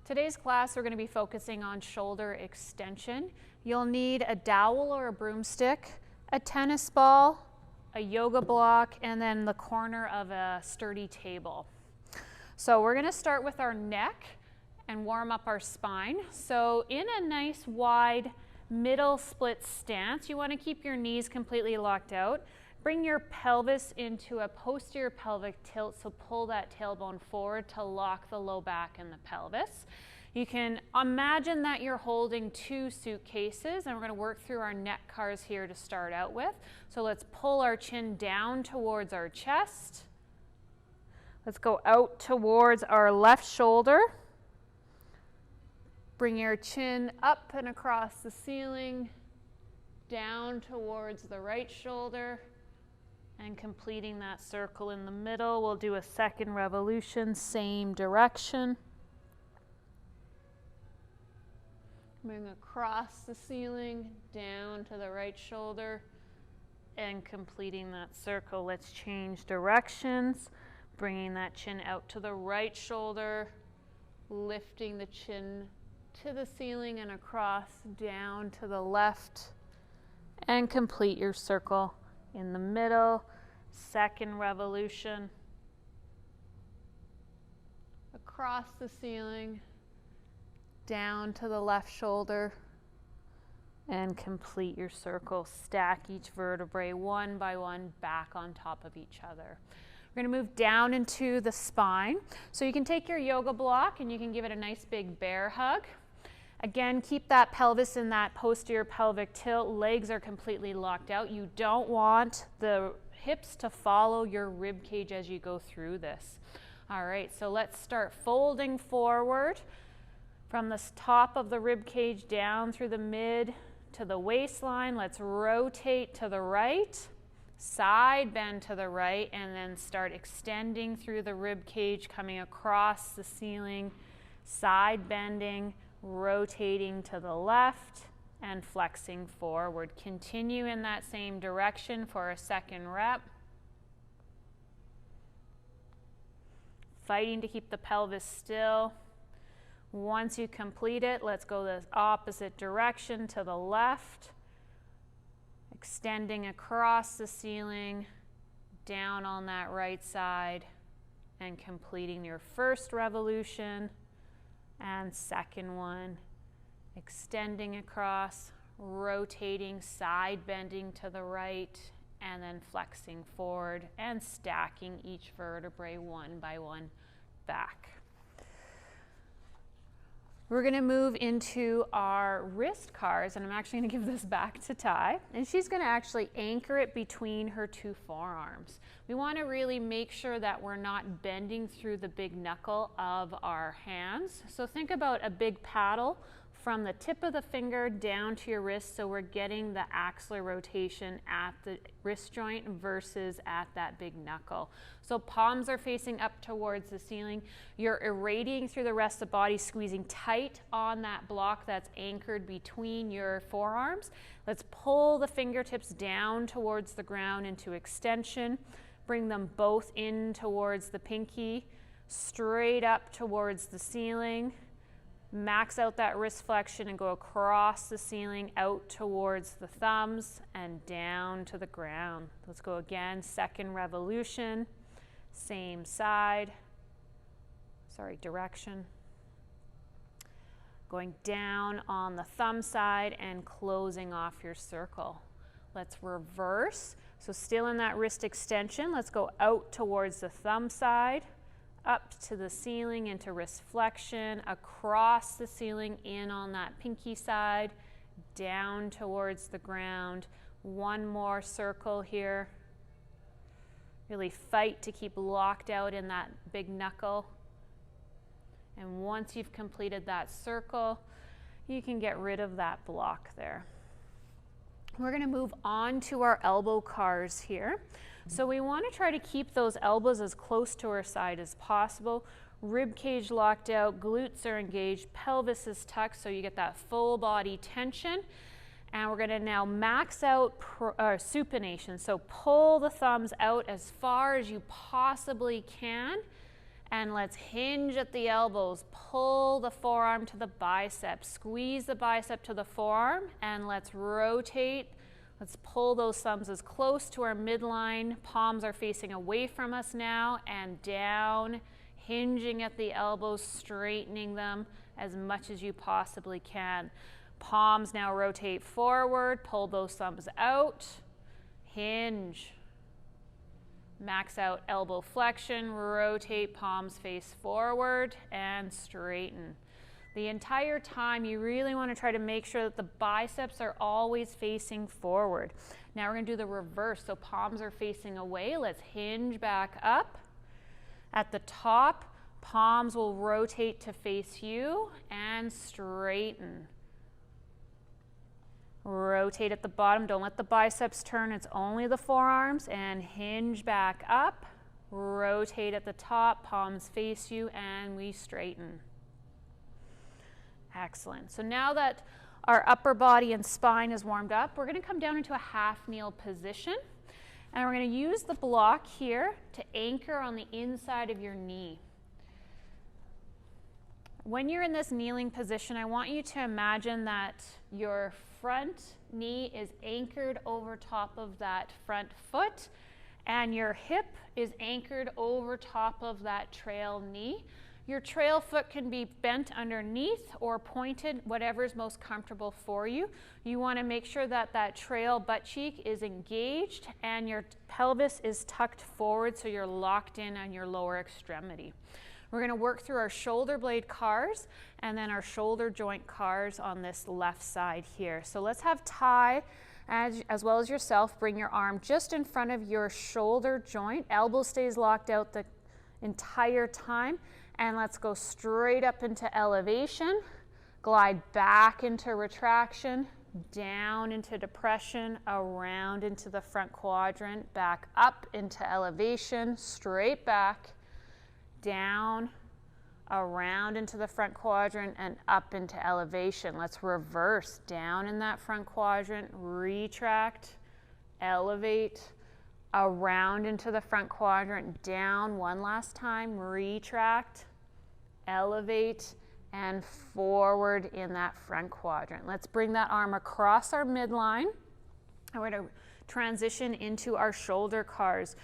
Today's class we're going to be focusing on shoulder extension. You'll need a dowel or a broomstick, a tennis ball, a yoga block, and then the corner of a sturdy table. So we're going to start with our neck and warm up our spine. So in a nice wide middle split stance, you want to keep your knees completely locked out. Bring your pelvis into a posterior pelvic tilt, so pull that tailbone forward to lock the low back and the pelvis. You can imagine that you're holding two suitcases, and we're going to work through our neck cars here to start out with. So let's pull our chin down towards our chest. Let's go out towards our left shoulder. Bring your chin up and across the ceiling, down towards the right shoulder. And completing that circle in the middle, we'll do a second revolution, same direction. Bring across the ceiling, down to the right shoulder, and completing that circle. Let's change directions, bringing that chin out to the right shoulder, lifting the chin to the ceiling and across, down to the left, and complete your circle in the middle. Second revolution, across the ceiling, down to the left shoulder, and complete your circle. Stack each vertebrae one by one back on top of each other. We're going to move down into the spine. So you can take your yoga block and you can give it a nice big bear hug. Again, keep that pelvis in that posterior pelvic tilt. Legs are completely locked out. You don't want the hips to follow your rib cage as you go through this. All right, so let's start folding forward from the top of the rib cage down through the mid to the waistline. Let's rotate to the right, side bend to the right, and then start extending through the rib cage, coming across the ceiling, side bending, rotating to the left, and flexing forward. Continue in that same direction for a second rep. Fighting to keep the pelvis still. Once you complete it, let's go the opposite direction to the left, extending across the ceiling, down on that right side, and completing your first revolution and second one. Extending across, rotating, side bending to the right, and then flexing forward and stacking each vertebrae one by one back. We're going to move into our wrist cars, and I'm actually going to give this back to Ty, and she's going to actually anchor it between her two forearms. We want to really make sure that we're not bending through the big knuckle of our hands. So think about a big paddle from the tip of the finger down to your wrist, so we're getting the axillary rotation at the wrist joint versus at that big knuckle. So palms are facing up towards the ceiling. You're irradiating through the rest of the body, squeezing tight on that block that's anchored between your forearms. Let's pull the fingertips down towards the ground into extension. Bring them both in towards the pinky, straight up towards the ceiling. Max out that wrist flexion and go across the ceiling, out towards the thumbs and down to the ground. Let's go again, second revolution, same side, direction. Going down on the thumb side and closing off your circle. Let's reverse. So still in that wrist extension, let's go out towards the thumb side, up to the ceiling into wrist flexion, across the ceiling in on that pinky side, down towards the ground. One more circle here. Really fight to keep locked out in that big knuckle. And once you've completed that circle, you can get rid of that block there. We're going to move on to our elbow cars here. So we want to try to keep those elbows as close to our side as possible. Rib cage locked out, glutes are engaged, pelvis is tucked, so you get that full body tension. And we're going to now max out supination. So pull the thumbs out as far as you possibly can And let's hinge at the elbows, pull the forearm to the bicep, squeeze the bicep to the forearm, and let's rotate. Let's pull those thumbs as close to our midline. Palms are facing away from us now and down, hinging at the elbows, straightening them as much as you possibly can. Palms now rotate forward, pull those thumbs out, hinge. Max out elbow flexion, rotate, palms face forward, and straighten. The entire time, you really want to try to make sure that the biceps are always facing forward. Now we're going to do the reverse, so palms are facing away. Let's hinge back up. At the top, palms will rotate to face you and straighten. Rotate at the bottom, don't let the biceps turn, it's only the forearms, and hinge back up. Rotate at the top, palms face you, and we straighten. Excellent. So now that our upper body and spine is warmed up, we're going to come down into a half kneel position, and we're going to use the block here to anchor on the inside of your knee. When you're in this kneeling position, I want you to imagine that your front knee is anchored over top of that front foot, and your hip is anchored over top of that trail knee. Your trail foot can be bent underneath or pointed, whatever is most comfortable for you. You want to make sure that that trail butt cheek is engaged and your pelvis is tucked forward so you're locked in on your lower extremity. We're going to work through our shoulder blade cars and then our shoulder joint cars on this left side here. So let's have Ty, as well as yourself, bring your arm just in front of your shoulder joint. Elbow stays locked out the entire time. And let's go straight up into elevation, glide back into retraction, down into depression, around into the front quadrant, back up into elevation, straight back, down, around into the front quadrant, and up into elevation. Let's reverse, down in that front quadrant, retract, elevate, around into the front quadrant, down one last time, retract, elevate, and forward in that front quadrant. Let's bring that arm across our midline, and we're going to transition into our shoulder cars.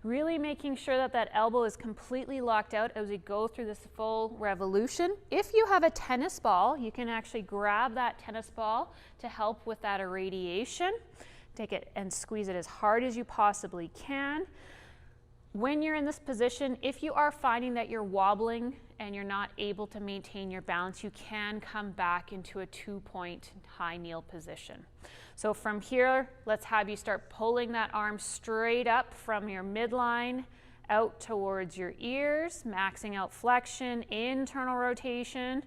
Really making sure that that elbow is completely locked out as we go through this full revolution. If you have a tennis ball, you can actually grab that tennis ball to help with that irradiation. Take it and squeeze it as hard as you possibly can. When you're in this position, if you are finding that you're wobbling and you're not able to maintain your balance, you can come back into a 2-point high kneel position. So from here, let's have you start pulling that arm straight up from your midline out towards your ears, maxing out flexion, internal rotation.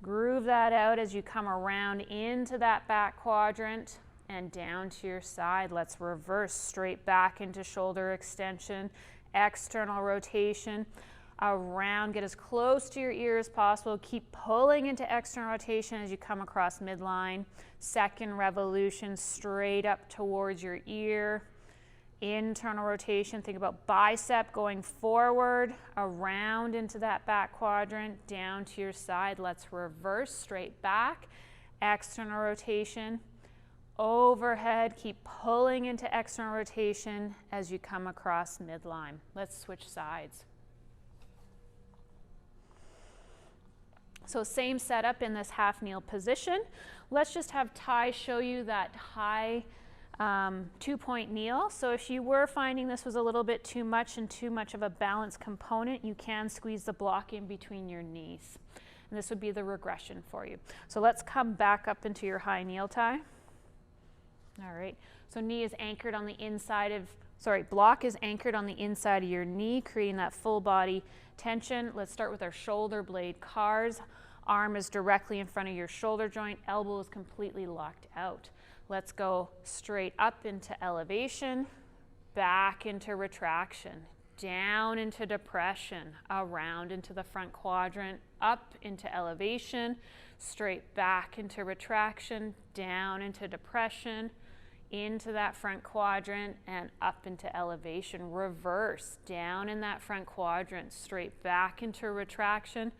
Groove that out as you come around into that back quadrant and down to your side. Let's reverse straight back into shoulder extension, external rotation, around, get as close to your ear as possible. Keep pulling into external rotation as you come across midline. Second revolution, straight up towards your ear. Internal rotation, think about bicep going forward, around into that back quadrant, down to your side. Let's reverse, straight back, external rotation, overhead, keep pulling into external rotation as you come across midline. Let's switch sides. So same setup in this half kneel position. Let's just have Ty show you that high 2-point kneel. So if you were finding this was a little bit too much and too much of a balance component, you can squeeze the block in between your knees. And this would be the regression for you. So let's come back up into your high kneel, Ty. All right, so knee is anchored on the inside of, block is anchored on the inside of your knee, creating that full body tension. Let's start with our shoulder blade cars. Arm is directly in front of your shoulder joint, elbow is completely locked out. Let's go straight up into elevation, back into retraction, down into depression, around into the front quadrant, up into elevation, straight back into retraction, down into depression, into that front quadrant and up into elevation. Reverse, down in that front quadrant, straight back into retraction,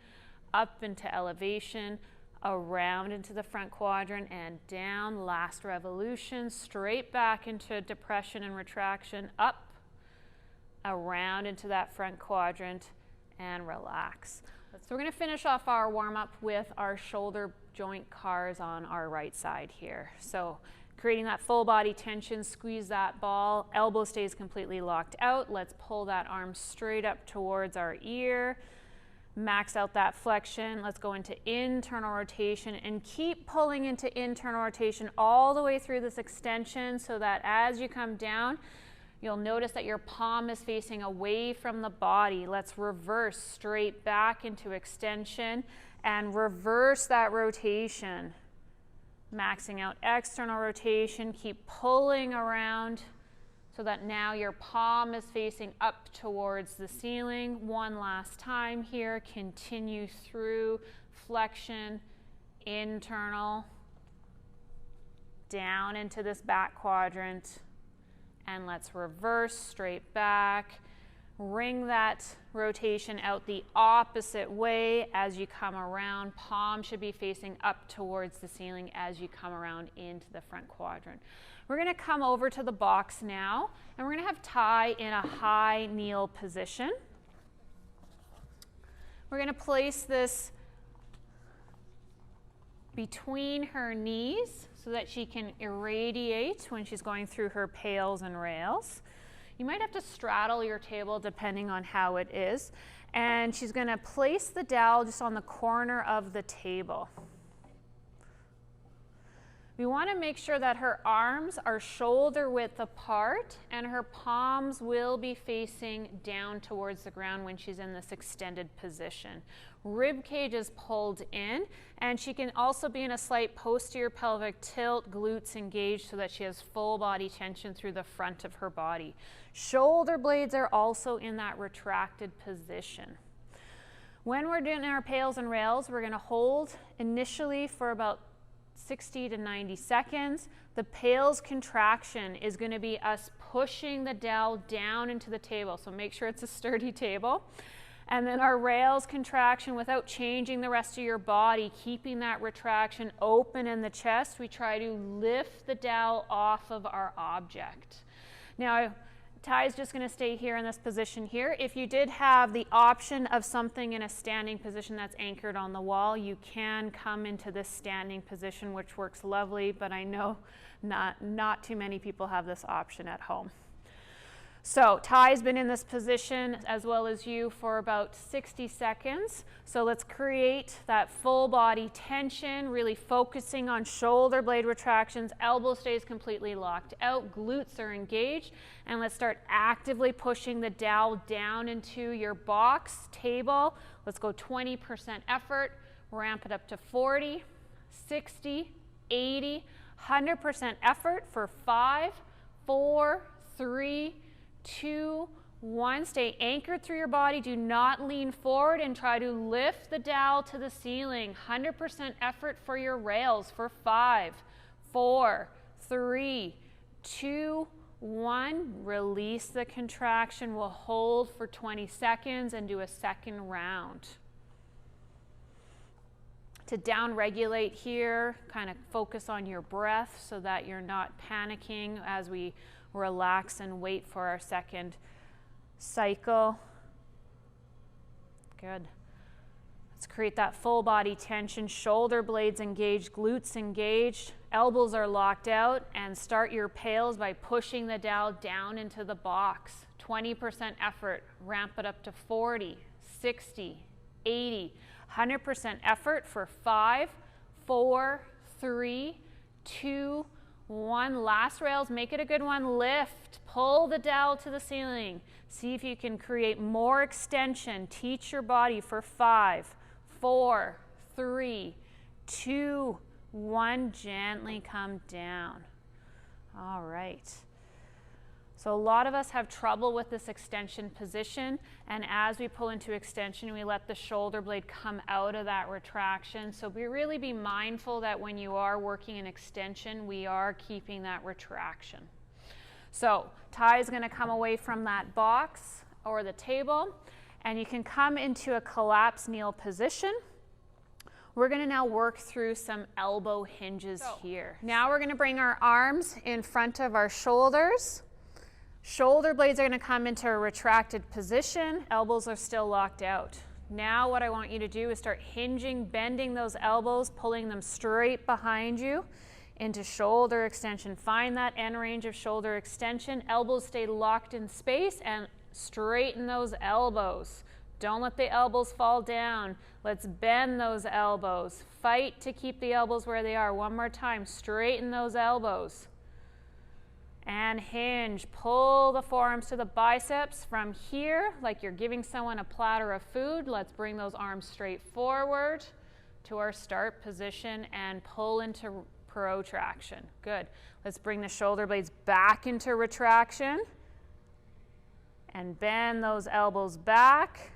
up into elevation, around into the front quadrant and down. Last revolution, straight back into depression and retraction, up, around into that front quadrant, and relax. So we're going to finish off our warm-up with our shoulder joint cars on our right side here. So creating that full body tension, squeeze that ball, elbow stays completely locked out. Let's pull that arm straight up towards our ear. Max out that flexion. Let's go into internal rotation and keep pulling into internal rotation all the way through this extension so that as you come down, you'll notice that your palm is facing away from the body. Let's reverse straight back into extension and reverse that rotation. Maxing out external rotation, keep pulling around so that now your palm is facing up towards the ceiling. One last time here, continue through flexion, internal, down into this back quadrant, and let's reverse straight back. Ring that rotation out the opposite way as you come around. Palm should be facing up towards the ceiling as you come around into the front quadrant. We're going to come over to the box now, and we're going to have Ty in a high kneel position. We're going to place this between her knees so that she can irradiate when she's going through her pails and rails. You might have to straddle your table depending on how it is. And she's going to place the dowel just on the corner of the table. We want to make sure that her arms are shoulder width apart and her palms will be facing down towards the ground when she's in this extended position. Rib cage is pulled in, and she can also be in a slight posterior pelvic tilt, glutes engaged so that she has full body tension through the front of her body. Shoulder blades are also in that retracted position. When we're doing our pails and rails, we're going to hold initially for about 60 to 90 seconds. The pails contraction is going to be us pushing the dowel down into the table, so make sure it's a sturdy table. And then our rails contraction without changing the rest of your body, keeping that retraction open in the chest. We try to lift the dowel off of our object. Now, Ty's just going to stay here in this position here. If you did have the option of something in a standing position that's anchored on the wall, you can come into this standing position, which works lovely, but I know not too many people have this option at home. So Ty's been in this position as well as you for about 60 seconds. So let's create that full body tension, really focusing on shoulder blade retractions, elbow stays completely locked out, glutes are engaged, and let's start actively pushing the dowel down into your box table. Let's go 20% effort, ramp it up to 40, 60, 80, 100% effort for 5, 4, 3, 2, 1. Stay anchored through your body. Do not lean forward and try to lift the dowel to the ceiling. 100% effort for your rails for 5, 4, 3, 2, 1. Release the contraction. We'll hold for 20 seconds and do a second round. To down regulate here, kind of focus on your breath so that you're not panicking as we relax and wait for our second cycle. Good. Let's create that full body tension, shoulder blades engaged, glutes engaged, elbows are locked out, and start your pails by pushing the dowel down into the box. 20% effort, ramp it up to 40, 60, 80, 100% effort for 5, 4, 3, 2, 1. Last rails, make it a good one. Lift, pull the dowel to the ceiling. See if you can create more extension. Teach your body for 5, 4, 3, 2, 1. Gently come down. All right. So a lot of us have trouble with this extension position, and as we pull into extension, we let the shoulder blade come out of that retraction. So really be mindful that when you are working in extension, we are keeping that retraction. So Ty is going to come away from that box or the table, and you can come into a collapsed kneel position. We're going to now work through some elbow hinges here. Now we're going to bring our arms in front of our shoulders. Shoulder blades are going to come into a retracted position. Elbows are still locked out. Now what I want you to do is start hinging, bending those elbows, pulling them straight behind you into shoulder extension. Find that end range of shoulder extension. Elbows stay locked in space and straighten those elbows. Don't let the elbows fall down. Let's bend those elbows. Fight to keep the elbows where they are. One more time. Straighten those elbows. And hinge. Pull the forearms to the biceps from here, like you're giving someone a platter of food. Let's bring those arms straight forward to our start position and pull into protraction. Good. Let's bring the shoulder blades back into retraction and bend those elbows back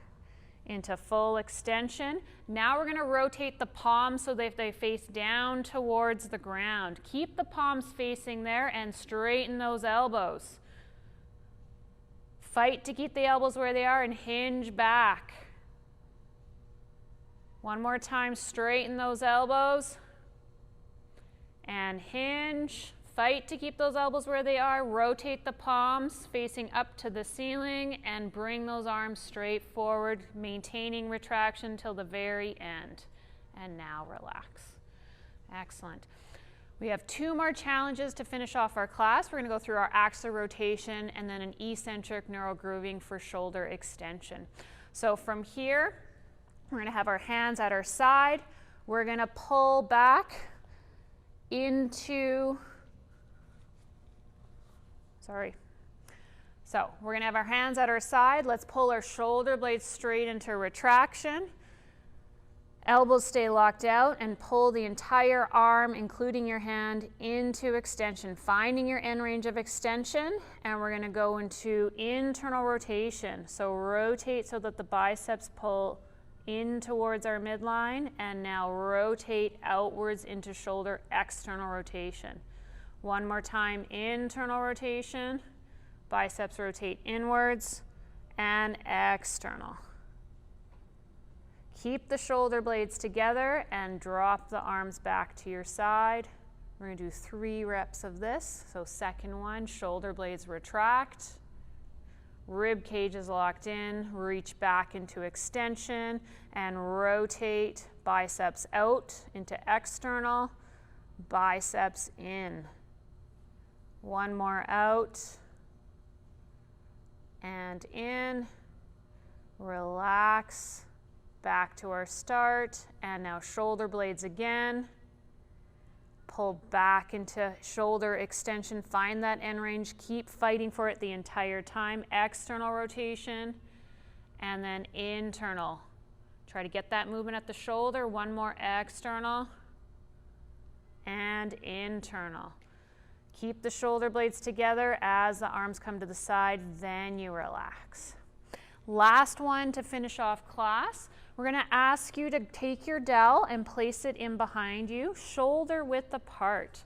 into full extension. Now we're going to rotate the palms so that they face down towards the ground. Keep the palms facing there and straighten those elbows. Fight to keep the elbows where they are and hinge back. One more time, straighten those elbows and hinge. Fight to keep those elbows where they are. Rotate the palms facing up to the ceiling and bring those arms straight forward, maintaining retraction till the very end. And now relax. Excellent. We have 2 more challenges to finish off our class. We're going to go through our axis rotation and then an eccentric neural grooving for shoulder extension. So from here, we're going to have our hands at our side. We're going to pull back into So we're going to have our hands at our side. Let's pull our shoulder blades straight into retraction. Elbows stay locked out and pull the entire arm, including your hand, into extension, finding your end range of extension. And we're going to go into internal rotation. So rotate so that the biceps pull in towards our midline, and now rotate outwards into shoulder external rotation. One more time, internal rotation, biceps rotate inwards, and external. Keep the shoulder blades together and drop the arms back to your side. We're going to do 3 reps of this. So second one, shoulder blades retract, rib cage is locked in, reach back into extension, and rotate biceps out into external, biceps in. One more out and in. Relax. Back to our start. And now shoulder blades again. Pull back into shoulder extension. Find that end range. Keep fighting for it the entire time. External rotation. And then internal. Try to get that movement at the shoulder. One more external. And internal. Keep the shoulder blades together as the arms come to the side, then you relax. Last one to finish off class. We're going to ask you to take your dowel and place it in behind you, shoulder width apart.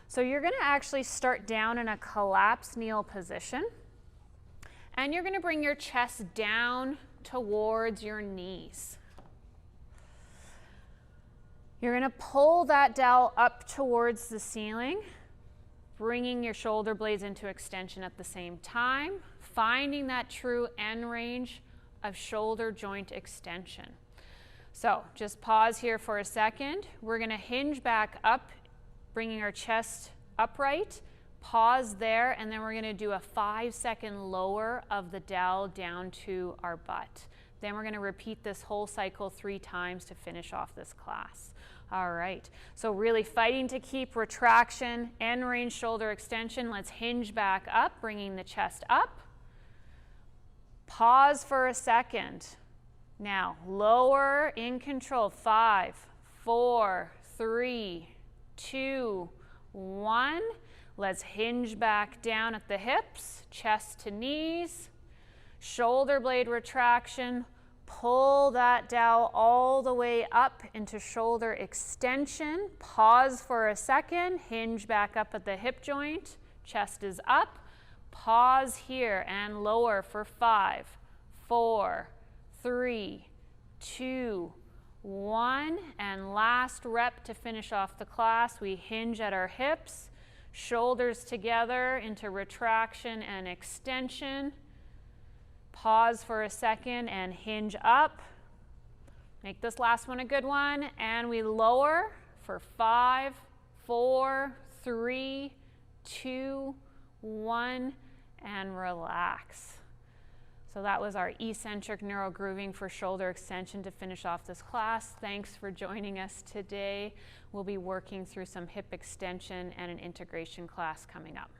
So you're going to actually start down in a collapsed kneel position, and you're going to bring your chest down towards your knees. You're going to pull that dowel up towards the ceiling, bringing your shoulder blades into extension at the same time, finding that true end range of shoulder joint extension. So just pause here for a second. We're going to hinge back up, bringing our chest upright, pause there, and then we're going to do a 5-second lower of the dowel down to our butt. Then we're going to repeat this whole cycle 3 times to finish off this class. All right, so really fighting to keep retraction, end range shoulder extension. Let's hinge back up, bringing the chest up. Pause for a second. Now, lower in control. 5, 4, 3, 2, 1. Let's hinge back down at the hips, chest to knees, shoulder blade retraction. Pull that dowel all the way up into shoulder extension. Pause for a second, hinge back up at the hip joint, chest is up. Pause here and lower for 5, 4, 3, 2, 1. And last rep to finish off the class. We hinge at our hips, shoulders together into retraction and extension. Pause for a second and hinge up. Make this last one a good one. And we lower for 5, 4, 3, 2, 1, and relax. So that was our eccentric neural grooving for shoulder extension to finish off this class. Thanks for joining us today. We'll be working through some hip extension and an integration class coming up.